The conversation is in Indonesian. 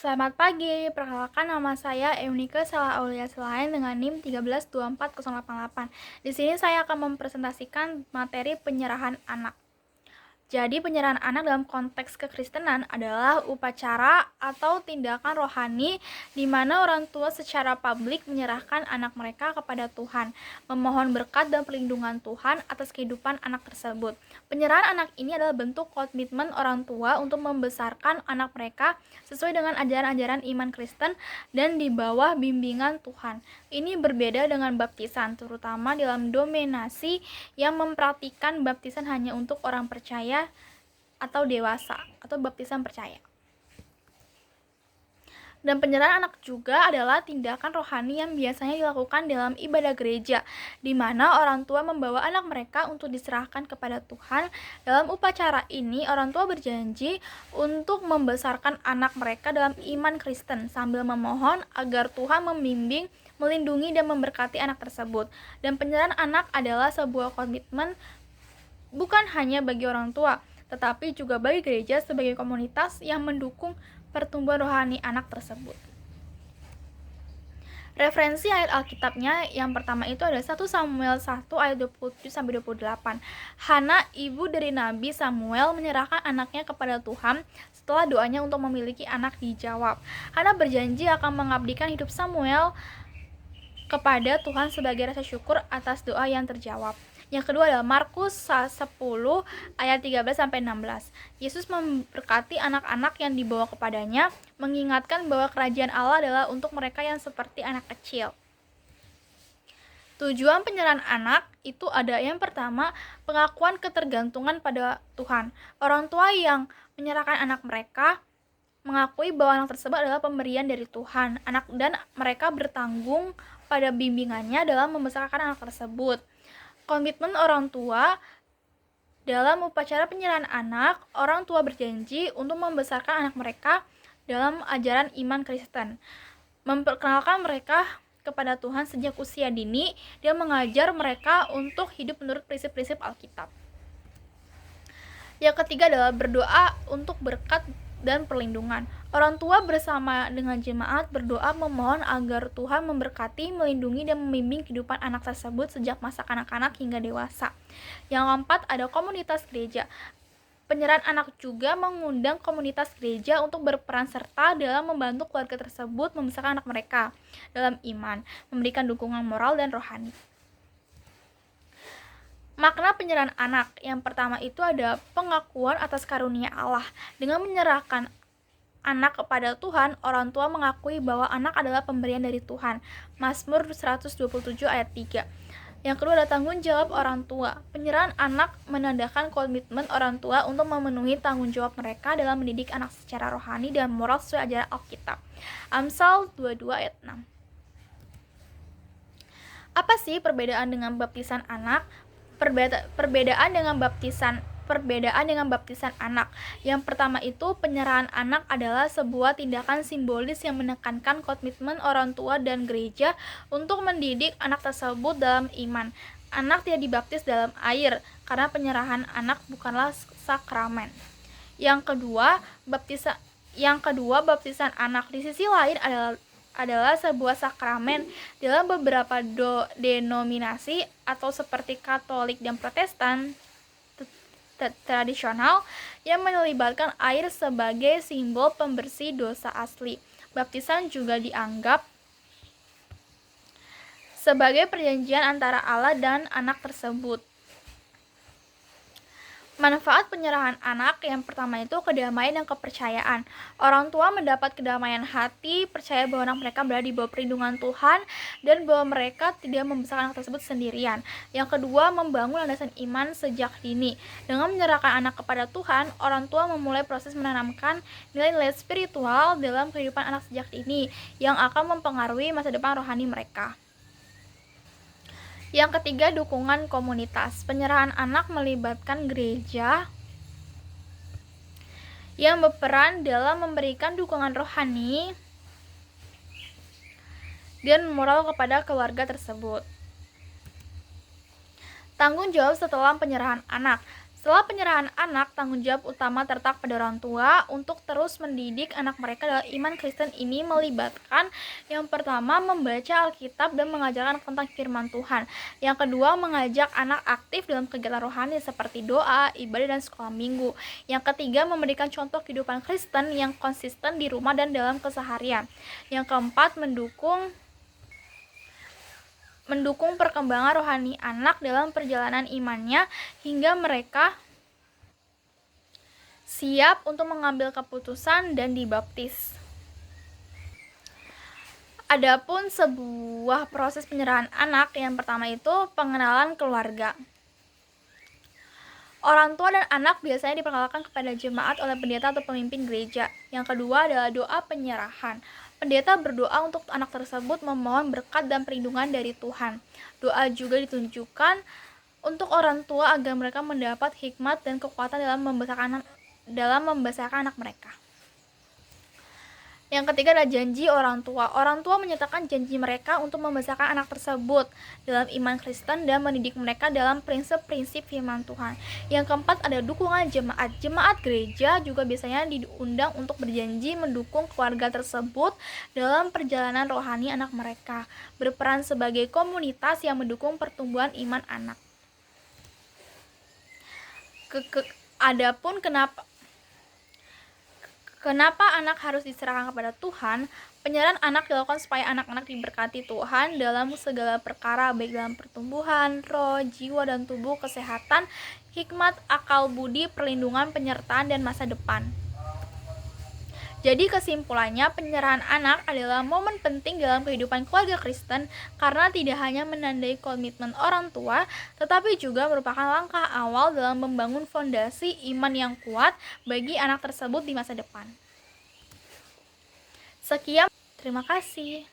Selamat pagi, perkenalkan nama saya Eunike Salah Aulia Selain dengan NIM 1324088. Di sini saya akan mempresentasikan materi penyerahan anak. Jadi penyerahan anak dalam konteks kekristenan adalah upacara atau tindakan rohani di mana orang tua secara publik menyerahkan anak mereka kepada Tuhan, memohon berkat dan perlindungan Tuhan atas kehidupan anak tersebut. Penyerahan anak ini adalah bentuk komitmen orang tua untuk membesarkan anak mereka sesuai dengan ajaran-ajaran iman Kristen dan di bawah bimbingan Tuhan. Ini berbeda dengan baptisan, terutama dalam dominasi yang mempraktikkan baptisan hanya untuk orang percaya atau dewasa atau baptisan percaya. Dan penyerahan anak juga adalah tindakan rohani yang biasanya dilakukan dalam ibadah gereja, di mana orang tua membawa anak mereka untuk diserahkan kepada Tuhan. Dalam upacara ini, orang tua berjanji untuk membesarkan anak mereka dalam iman Kristen, sambil memohon agar Tuhan membimbing, melindungi, dan memberkati anak tersebut. Dan penyerahan anak adalah sebuah komitmen bukan hanya bagi orang tua, tetapi juga bagi gereja sebagai komunitas yang mendukung pertumbuhan rohani anak tersebut. Referensi ayat Alkitabnya yang pertama itu ada 1 Samuel 1 ayat 27-28. Hana, ibu dari Nabi Samuel, menyerahkan anaknya kepada Tuhan setelah doanya untuk memiliki anak dijawab. Hana berjanji akan mengabdikan hidup Samuel kepada Tuhan sebagai rasa syukur atas doa yang terjawab. Yang kedua adalah Markus 10 ayat 13-16. Yesus memberkati anak-anak yang dibawa kepadanya, mengingatkan bahwa kerajaan Allah adalah untuk mereka yang seperti anak kecil. Tujuan penyerahan anak itu ada yang pertama, pengakuan ketergantungan pada Tuhan. Orang tua yang menyerahkan anak mereka mengakui bahwa anak tersebut adalah pemberian dari Tuhan. Anak dan mereka bertanggung pada bimbingannya dalam membesarkan anak tersebut. Komitmen orang tua dalam upacara penyerahan anak, orang tua berjanji untuk membesarkan anak mereka dalam ajaran iman Kristen, memperkenalkan mereka kepada Tuhan sejak usia dini, dan mengajar mereka untuk hidup menurut prinsip-prinsip Alkitab. Yang ketiga adalah berdoa untuk berkat dan perlindungan. Orang tua bersama dengan jemaat berdoa memohon agar Tuhan memberkati, melindungi, dan membimbing kehidupan anak tersebut sejak masa kanak-kanak hingga dewasa. Yang keempat ada komunitas gereja. Penyerahan anak juga mengundang komunitas gereja untuk berperan serta dalam membantu keluarga tersebut membesarkan anak mereka dalam iman, memberikan dukungan moral dan rohani. Makna penyerahan anak yang pertama itu ada pengakuan atas karunia Allah. Dengan menyerahkan anak kepada Tuhan, orang tua mengakui bahwa anak adalah pemberian dari Tuhan. Mazmur 127 ayat 3. Yang kedua ada tanggung jawab orang tua. Penyerahan anak menandakan komitmen orang tua untuk memenuhi tanggung jawab mereka dalam mendidik anak secara rohani dan moral sesuai ajaran Alkitab. Amsal 22 ayat 6. Apa sih perbedaan dengan baptisan anak? Perbedaan dengan baptisan anak. Yang pertama itu, penyerahan anak adalah sebuah tindakan simbolis yang menekankan komitmen orang tua dan gereja untuk mendidik anak tersebut dalam iman. Anak tidak dibaptis dalam air karena penyerahan anak bukanlah sakramen. Yang kedua, baptisan anak di sisi lain adalah sebuah sakramen. Dalam beberapa denominasi atau seperti Katolik dan Protestan tradisional yang melibatkan air sebagai simbol pembersih dosa asli, baptisan juga dianggap sebagai perjanjian antara Allah dan anak tersebut. Manfaat penyerahan anak yang pertama itu kedamaian dan kepercayaan. Orang tua mendapat kedamaian hati, percaya bahwa anak mereka berada di bawah perlindungan Tuhan dan bahwa mereka tidak membesarkan anak tersebut sendirian. Yang kedua, membangun landasan iman sejak dini. Dengan menyerahkan anak kepada Tuhan, orang tua memulai proses menanamkan nilai-nilai spiritual dalam kehidupan anak sejak dini yang akan mempengaruhi masa depan rohani mereka. Yang ketiga, dukungan komunitas. Penyerahan anak melibatkan gereja yang berperan dalam memberikan dukungan rohani dan moral kepada keluarga tersebut. Tanggung jawab setelah penyerahan anak. Setelah penyerahan anak, tanggung jawab utama terletak pada orang tua untuk terus mendidik anak mereka dalam iman Kristen. Ini melibatkan yang pertama membaca Alkitab dan mengajarkan tentang firman Tuhan. Yang kedua mengajak anak aktif dalam kegiatan rohani seperti doa, ibadah, dan sekolah minggu. Yang ketiga memberikan contoh kehidupan Kristen yang konsisten di rumah dan dalam keseharian. Yang keempat mendukung perkembangan rohani anak dalam perjalanan imannya hingga mereka siap untuk mengambil keputusan dan dibaptis. Adapun sebuah proses penyerahan anak, yang pertama itu pengenalan keluarga. Orang tua dan anak biasanya diperkenalkan kepada jemaat oleh pendeta atau pemimpin gereja. Yang kedua adalah doa penyerahan. Pendeta berdoa untuk anak tersebut memohon berkat dan perlindungan dari Tuhan. Doa juga ditunjukkan untuk orang tua agar mereka mendapat hikmat dan kekuatan dalam membesarkan anak mereka. Yang ketiga adalah janji orang tua. Orang tua menyatakan janji mereka untuk membesarkan anak tersebut dalam iman Kristen dan mendidik mereka dalam prinsip-prinsip firman Tuhan. Yang keempat ada dukungan jemaat. Jemaat gereja juga biasanya diundang untuk berjanji mendukung keluarga tersebut dalam perjalanan rohani anak mereka, berperan sebagai komunitas yang mendukung pertumbuhan iman anak. Adapun Kenapa anak harus diserahkan kepada Tuhan? Penyerahan anak dilakukan supaya anak-anak diberkati Tuhan dalam segala perkara, baik dalam pertumbuhan, roh, jiwa, dan tubuh, kesehatan, hikmat, akal budi, perlindungan, penyertaan, dan masa depan. Jadi kesimpulannya, penyerahan anak adalah momen penting dalam kehidupan keluarga Kristen karena tidak hanya menandai komitmen orang tua, tetapi juga merupakan langkah awal dalam membangun fondasi iman yang kuat bagi anak tersebut di masa depan. Sekian, terima kasih.